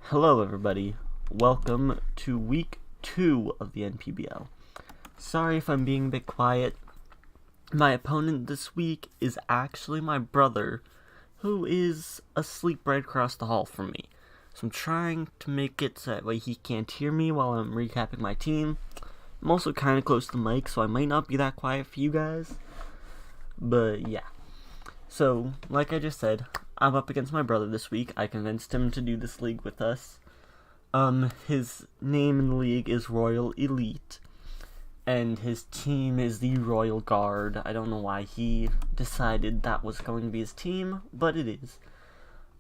Hello everybody, welcome to week 2 of the NPBL. Sorry if I'm being a bit quiet. My opponent this week is actually my brother, who is asleep right across the hall from me. So I'm trying to make it so that way he can't hear me while I'm recapping my team. I'm also kind of close to the mic, so I might not be that quiet for you guys. But yeah. So, like I just said, I'm up against my brother this week. I convinced him to do this league with us. His name in the league is Royal Elite, and his team is the Royal Guard. I don't know why he decided that was going to be his team, but it is.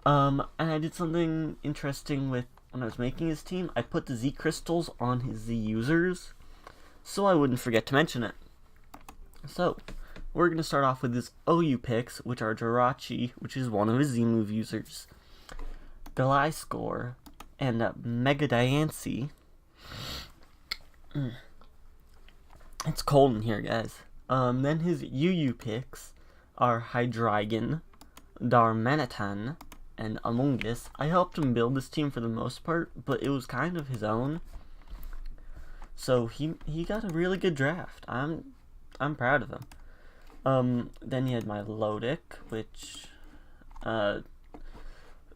And I did something interesting with when I was making his team. I put the Z crystals on his Z users, so I wouldn't forget to mention it. So, we're going to start off with his OU picks, which are Jirachi, which is one of his Z-move users, Gliscor, and Mega Diancie. It's cold in here, guys. Then his UU picks are Hydreigon, Darmanitan, and Amoonguss. I helped him build this team for the most part, but it was kind of his own. So he got a really good draft. I'm proud of him. Then you had my Lodic, which,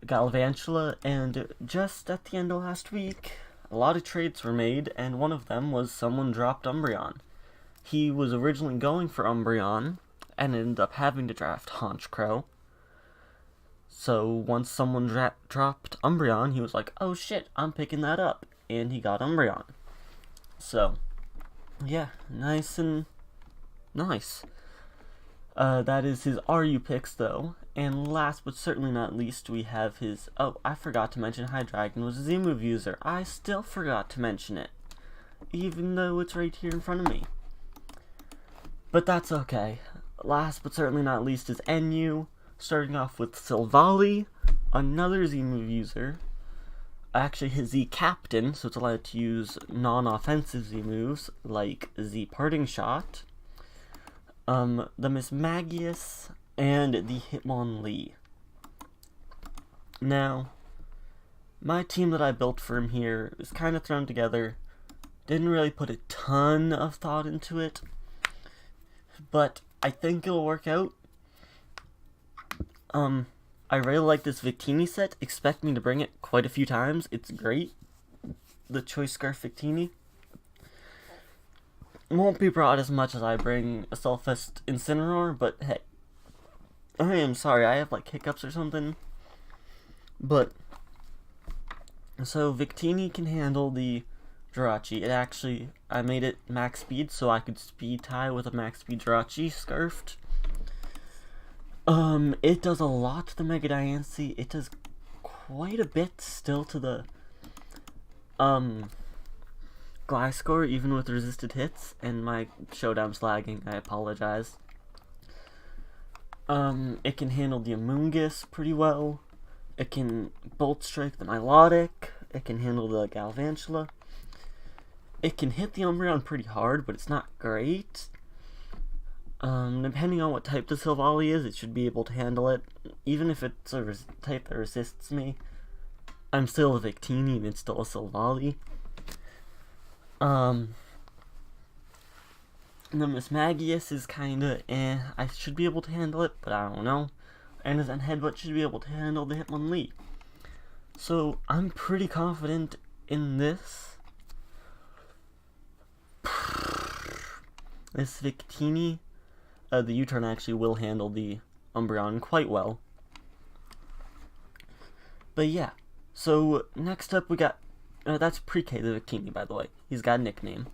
Galvantula, and just at the end of last week, a lot of trades were made, and one of them was someone dropped Umbreon. He was originally going for Umbreon, and ended up having to draft Honchkrow. So once someone dropped Umbreon, he was like, oh shit, I'm picking that up, and he got Umbreon. So, yeah, nice and nice. That is his RU picks, though. And last but certainly not least, we have his... Oh, I forgot to mention Hydreigon was a Z-move user. I still forgot to mention it, even though it's right here in front of me. But that's okay. Last but certainly not least is NU, starting off with Silvally, another Z-move user. Actually, his Z-Captain, so it's allowed to use non-offensive Z-moves, like Z-Parting Shot, the Mismagius, and the Hitmonlee. Now, my team that I built for him here is kind of thrown together. Didn't really put a ton of thought into it, but I think it'll work out. I really like this Victini set. Expect me to bring it quite a few times. It's great. The Choice Scarf Victini won't be brought as much as I bring a Selfest Incineroar, but hey, I am sorry, I have like hiccups or something. But, so Victini can handle the Jirachi. It actually, I made it max speed so I could speed tie with a max speed Jirachi Scarfed. It does a lot to the Mega Diancie. It does quite a bit still to the, Gliscor, even with resisted hits, and my Showdown's lagging, I apologize. It can handle the Amoonguss pretty well. It can Bolt Strike the Milotic. It can handle the Galvantula. It can hit the Umbreon pretty hard, but it's not great. Depending on what type the Silvally is, it should be able to handle it. Even if it's a type that resists me, I'm still a Victini and it's still a Silvally. The Mismagius is kinda I should be able to handle it, but I don't know. And Zen Headbutt should be able to handle the Hitmonlee. So, I'm pretty confident in this. This Victini, the U-turn actually will handle the Umbreon quite well. But yeah, so next up we got, that's Pre-K, the Victini, by the way. He's got a nickname.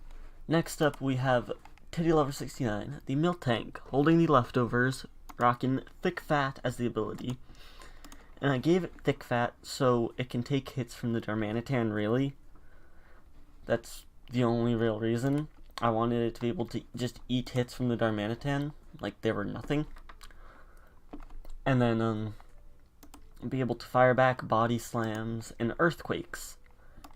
Next up we have Titty Lover 69, the Miltank, holding the leftovers, rocking Thick Fat as the ability. And I gave it Thick Fat so it can take hits from the Darmanitan, really. That's the only real reason. I wanted it to be able to just eat hits from the Darmanitan, like they were nothing. And then, be able to fire back Body Slams and Earthquakes.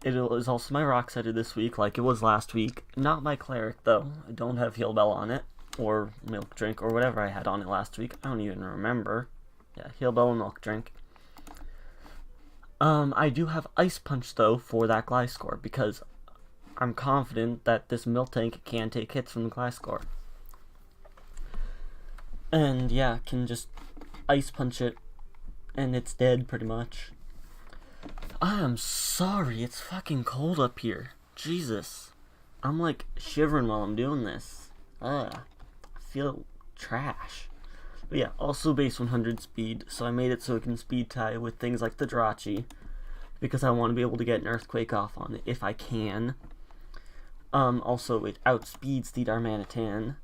It is also my Rock Setter this week, like it was last week. Not my Cleric, though. I don't have Heal Bell on it, or Milk Drink, or whatever I had on it last week. I don't even remember. Yeah, Heal Bell and Milk Drink. I do have Ice Punch, though, for that Gliscor, because I'm confident that this Miltank can take hits from the Gliscor. And yeah, can just Ice Punch it, and it's dead, pretty much. I am sorry, it's fucking cold up here. Jesus. I'm like shivering while I'm doing this. I feel trash. But yeah, also base 100 speed, so I made it so it can speed tie with things like the Jirachi, because I want to be able to get an Earthquake off on it if I can. Also, it outspeeds the Darmanitan,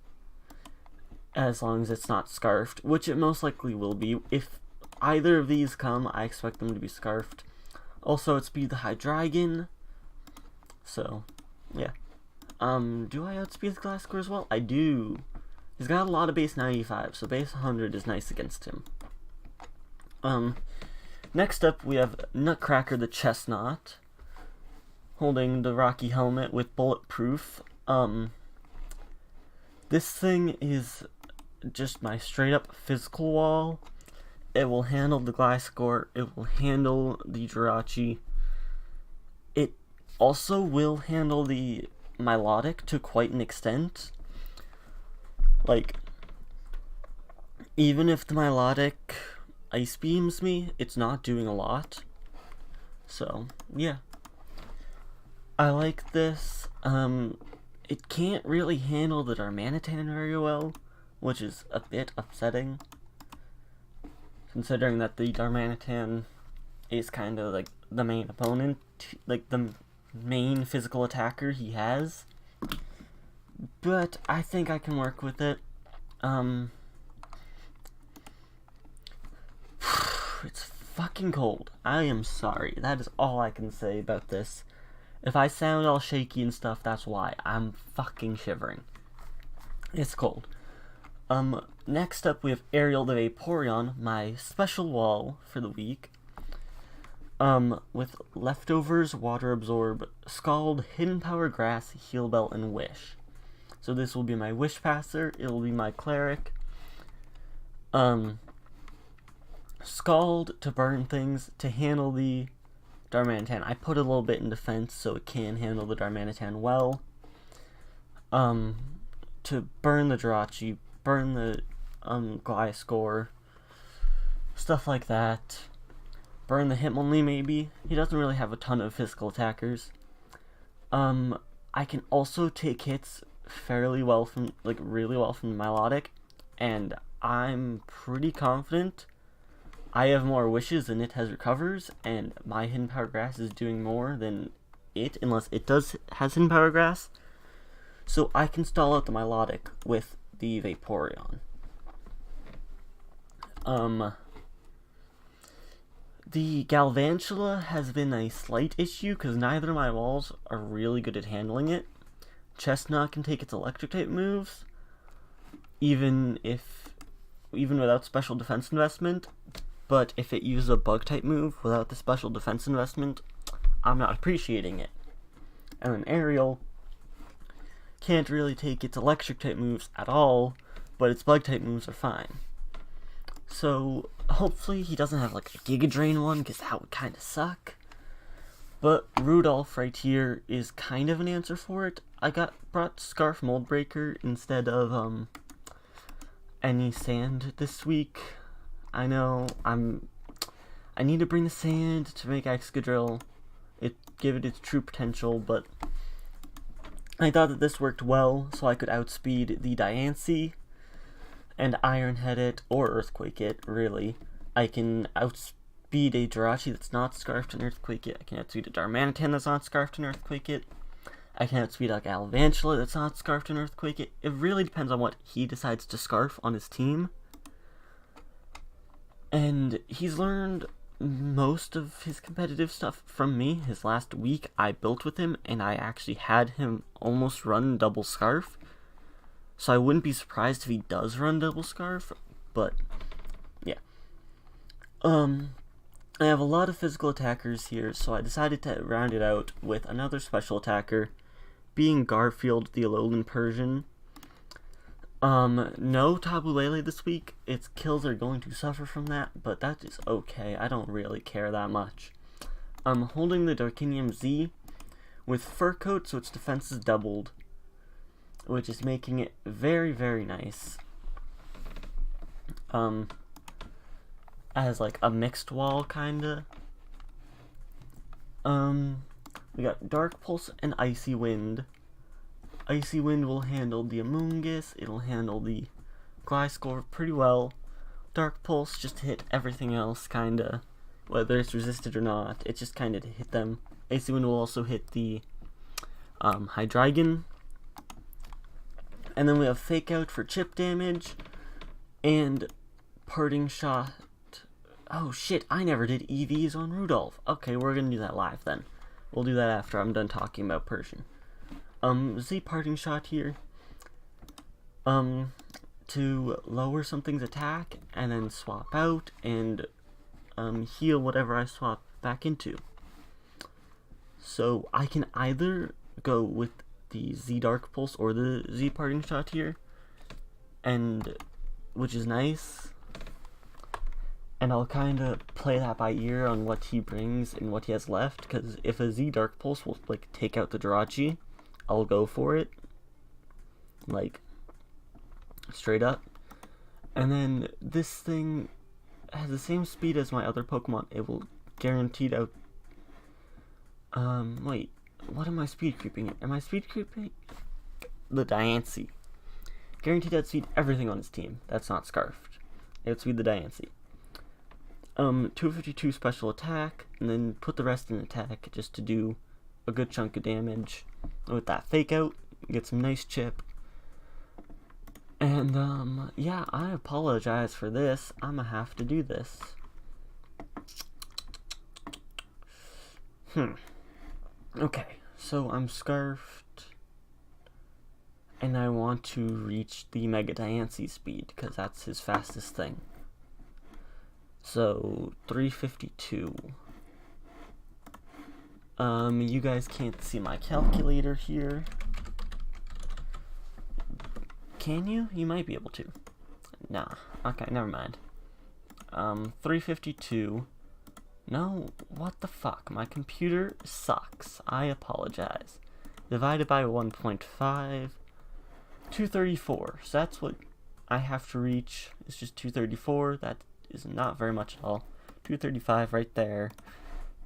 as long as it's not Scarfed, which it most likely will be. If either of these come, I expect them to be Scarfed. Also, outspeed the Hydreigon, so, yeah. Do I outspeed the Gliscor as well? I do. He's got a lot of base 95, so base 100 is nice against him. Next up, we have Nutcracker the Chestnut, holding the Rocky Helmet with Bulletproof. This thing is just my straight up physical wall. It will handle the Gliscor, it will handle the Jirachi. It also will handle the Milotic to quite an extent. Like, even if the Milotic Ice Beams me, it's not doing a lot. So, yeah. I like this. It can't really handle the Darmanitan very well, which is a bit upsetting, considering that the Darmanitan is kind of like the main opponent, like the main physical attacker he has. But I think I can work with it. It's fucking cold. I am sorry. That is all I can say about this. If I sound all shaky and stuff, that's why. I'm fucking shivering. It's cold. Next up we have Ariel the Vaporeon, my special wall for the week. With Leftovers, Water Absorb, Scald, Hidden Power Grass, Heal Belt, and Wish. So this will be my Wish Passer, it will be my Cleric. Scald to burn things, to handle the Darmanitan. I put a little bit in defense so it can handle the Darmanitan well. To burn the Jirachi, burn the Gliscor, stuff like that. Burn the Hitmonlee maybe. He doesn't really have a ton of physical attackers. I can also take hits fairly well from, like, really well from the Milotic, and I'm pretty confident I have more wishes than it has recovers, and my Hidden Power Grass is doing more than it, unless it has Hidden Power Grass. So I can stall out the Milotic with the Vaporeon. The Galvantula has been a slight issue because neither of my walls are really good at handling it. Chestnut can take its electric type moves, even without special defense investment, but if it uses a bug type move without the special defense investment, I'm not appreciating it. And then Ariel can't really take its electric type moves at all, but its bug type moves are fine. So hopefully he doesn't have like a Giga Drain one, because that would kind of suck. But Rudolph right here is kind of an answer for it. I brought Scarf Moldbreaker instead of any sand this week. I know I need to bring the sand to make Excadrill, give it its true potential, but I thought that this worked well, so I could outspeed the Diancie and Iron Head it, or Earthquake it, really. I can outspeed a Jirachi that's not Scarfed and Earthquake it. I can outspeed a Darmanitan that's not Scarfed and Earthquake it. I can outspeed a Galvantula that's not Scarfed and Earthquake it. It really depends on what he decides to Scarf on his team. And he's learned most of his competitive stuff from me. His last week I built with him, and I actually had him almost run double Scarf. So I wouldn't be surprised if he does run double Scarf, but yeah. I have a lot of physical attackers here, so I decided to round it out with another special attacker, being Garfield the Alolan Persian. No Tabulele this week. Its kills are going to suffer from that, but that is okay. I don't really care that much. I'm holding the Darkinium Z with Fur Coat, so its defense is doubled, which is making it very, very nice. As like a mixed wall, kinda. We got Dark Pulse and Icy Wind. Icy Wind will handle the Amoonguss, it'll handle the Gliscor pretty well. Dark Pulse just to hit everything else, kinda. Whether it's resisted or not, it's just kinda to hit them. Icy Wind will also hit the Hydreigon. And then we have Fake Out for chip damage, and Parting Shot. Oh shit, I never did EVs on Rudolph. Okay, we're gonna do that live then. We'll do that after I'm done talking about Persian. Z Parting Shot here. To lower something's attack, and then swap out, and heal whatever I swap back into. So I can either go with the Z Dark Pulse or the Z Parting Shot here, and which is nice. And I'll kind of play that by ear on what he brings and what he has left, because if a Z Dark Pulse will like take out the Jirachi, I'll go for it, like straight up. And then this thing has the same speed as my other Pokemon. It will guaranteed out. Wait, what am I speed creeping? Am I speed creeping? The Diancie. Guaranteed outspeed everything on his team. That's not Scarfed. Outspeed the Diancie. 252 special attack, and then put the rest in attack just to do a good chunk of damage with that Fake Out. Get some nice chip. And, yeah, I apologize for this. I'm gonna have to do this. Okay, so I'm Scarfed, and I want to reach the Mega Diancie speed, because that's his fastest thing. So, 352. You guys can't see my calculator here. Can you? You might be able to. Nah. Okay, never mind. 352. No, what the fuck? My computer sucks. I apologize. Divided by 1.5. 234. So that's what I have to reach. It's just 234. That is not very much at all. 235 right there.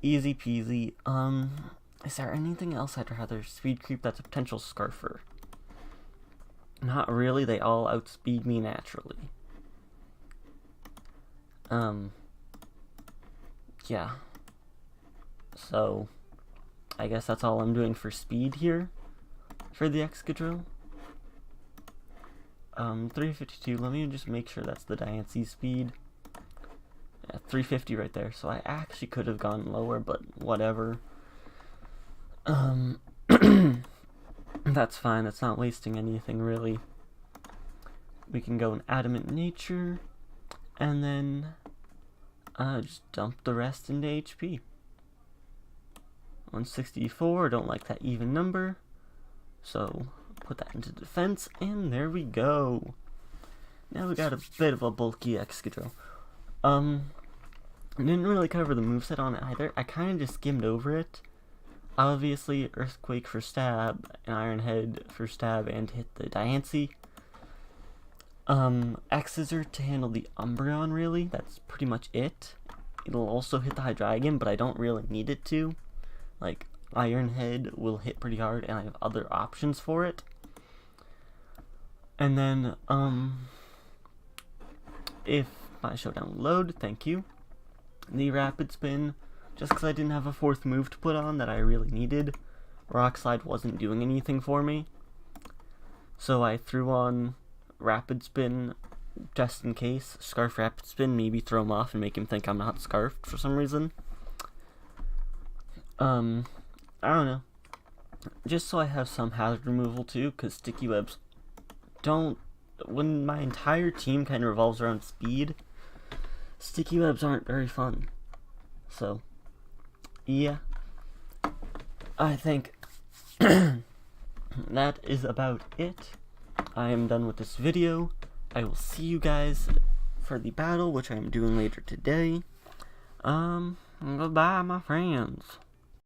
Easy peasy. Is there anything else I'd rather speed creep that's a potential Scarfer? Not really, they all outspeed me naturally. Yeah. So, I guess that's all I'm doing for speed here, for the Excadrill. 352, let me just make sure that's the Diancie speed. Yeah, 350 right there, so I actually could have gone lower, but whatever. That's fine, that's not wasting anything really. We can go in Adamant Nature, and then just dump the rest into HP. 164, don't like that even number, so put that into defense, and there we go. Now we got a bit of a bulky Excadrill. I didn't really cover the moveset on it either. I kind of just skimmed over it. Obviously, Earthquake for stab, and Iron Head for stab and hit the Diancie. X-Scissor to handle the Umbreon, really. That's pretty much it. It'll also hit the Hydreigon, but I don't really need it to. Like, Iron Head will hit pretty hard, and I have other options for it. And then, if my showdown will load, thank you. The Rapid Spin, just because I didn't have a fourth move to put on that I really needed. Rock Slide wasn't doing anything for me. So I threw on Rapid Spin just in case. Scarf Rapid Spin, maybe throw him off and make him think I'm not Scarfed for some reason. I don't know. Just so I have some hazard removal too, because Sticky Webs don't... When my entire team kind of revolves around speed, Sticky Webs aren't very fun. So, yeah. I think that is about it. I am done with this video. I will see you guys for the battle, which I am doing later today. Goodbye, my friends.